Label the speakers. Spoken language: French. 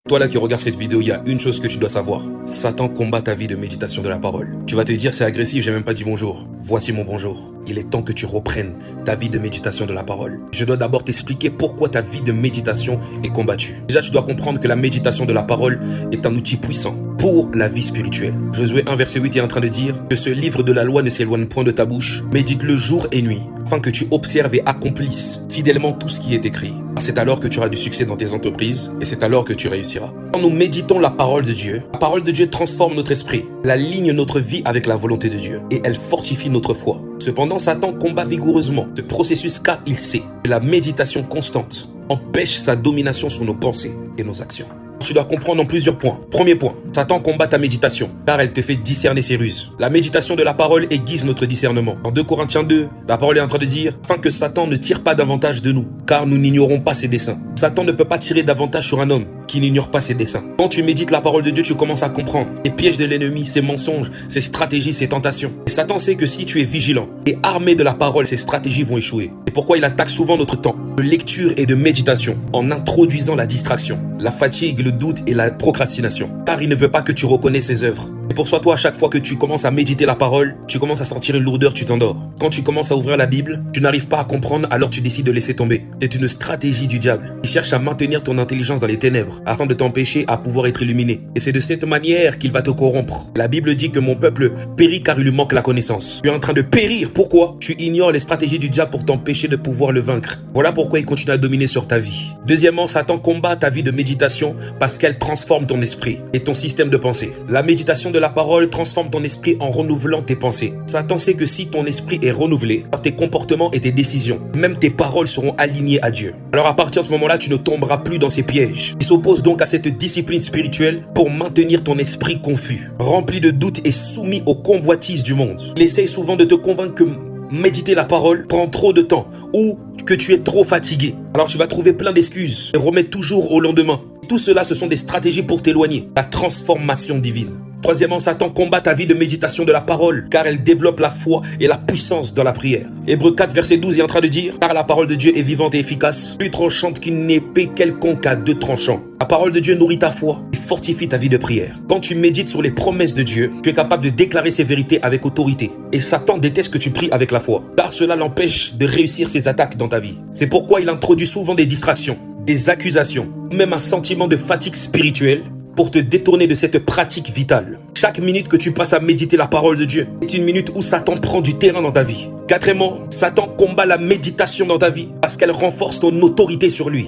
Speaker 1: Toi là qui regardes cette vidéo, il y a une chose que tu dois savoir. Satan combat ta vie de méditation de la parole. Tu vas te dire c'est agressif, j'ai même pas dit bonjour. Voici mon bonjour. Il est temps que tu reprennes ta vie de méditation de la parole. Je dois d'abord t'expliquer pourquoi ta vie de méditation est combattue. Déjà, tu dois comprendre que la méditation de la parole est un outil puissant pour la vie spirituelle. Josué 1 verset 8 est en train de dire que ce livre de la loi ne s'éloigne point de ta bouche. Médite-le jour et nuit, afin que tu observes et accomplisses fidèlement tout ce qui est écrit. C'est alors que tu auras du succès dans tes entreprises et c'est alors que tu réussiras. Quand nous méditons la parole de Dieu transforme notre esprit, elle aligne notre vie avec la volonté de Dieu et elle fortifie notre foi. Cependant, Satan combat vigoureusement ce processus car il sait que la méditation constante empêche sa domination sur nos pensées et nos actions. Tu dois comprendre en plusieurs points. Premier point, Satan combat ta méditation, car elle te fait discerner ses ruses. La méditation de la parole aiguise notre discernement. En 2 Corinthiens 2, la parole est en train de dire « Afin que Satan ne tire pas davantage de nous, car nous n'ignorons pas ses desseins. » Satan ne peut pas tirer davantage sur un homme qui n'ignore pas ses desseins. Quand tu médites la parole de Dieu, tu commences à comprendre les pièges de l'ennemi, ses mensonges, ses stratégies, ses tentations. Et Satan sait que si tu es vigilant et armé de la parole, ses stratégies vont échouer. C'est pourquoi il attaque souvent notre temps de lecture et de méditation en introduisant la distraction, la fatigue, le doute et la procrastination. Car il ne veut pas que tu reconnaisses ses œuvres. Et pour toi, à chaque fois que tu commences à méditer la parole, tu commences à sentir une lourdeur, tu t'endors. Quand tu commences à ouvrir la Bible, tu n'arrives pas à comprendre, alors tu décides de laisser tomber. C'est une stratégie du diable. Il cherche à maintenir ton intelligence dans les ténèbres afin de t'empêcher à pouvoir être illuminé. Et c'est de cette manière qu'il va te corrompre. La Bible dit que mon peuple périt car il lui manque la connaissance. Tu es en train de périr. Pourquoi? Tu ignores les stratégies du diable pour t'empêcher de pouvoir le vaincre. Voilà pourquoi il continue à dominer sur ta vie. Deuxièmement, Satan combat ta vie de méditation parce qu'elle transforme ton esprit et ton système de pensée. La méditation de la parole transforme ton esprit en renouvelant tes pensées. Satan sait que si ton esprit est renouvelé, tes comportements et tes décisions, même tes paroles seront alignées à Dieu. Alors à partir de ce moment-là, tu ne tomberas plus dans ces pièges. Il s'oppose donc à cette discipline spirituelle pour maintenir ton esprit confus, rempli de doutes et soumis aux convoitises du monde. Il essaye souvent de te convaincre que méditer la parole prend trop de temps ou que tu es trop fatigué. Alors tu vas trouver plein d'excuses et remettre toujours au lendemain. Tout cela, ce sont des stratégies pour t'éloigner de la transformation divine. Troisièmement, Satan combat ta vie de méditation de la parole, car elle développe la foi et la puissance dans la prière. Hébreux 4, verset 12 est en train de dire « Car la parole de Dieu est vivante et efficace, plus tranchante qu'une épée quelconque à 2 tranchants. » La parole de Dieu nourrit ta foi et fortifie ta vie de prière. Quand tu médites sur les promesses de Dieu, tu es capable de déclarer ses vérités avec autorité. Et Satan déteste que tu pries avec la foi, car cela l'empêche de réussir ses attaques dans ta vie. C'est pourquoi il introduit souvent des distractions, des accusations, même un sentiment de fatigue spirituelle pour te détourner de cette pratique vitale. Chaque minute que tu passes à méditer la parole de Dieu est une minute où Satan prend du terrain dans ta vie. Quatrièmement, Satan combat la méditation dans ta vie parce qu'elle renforce ton autorité sur lui.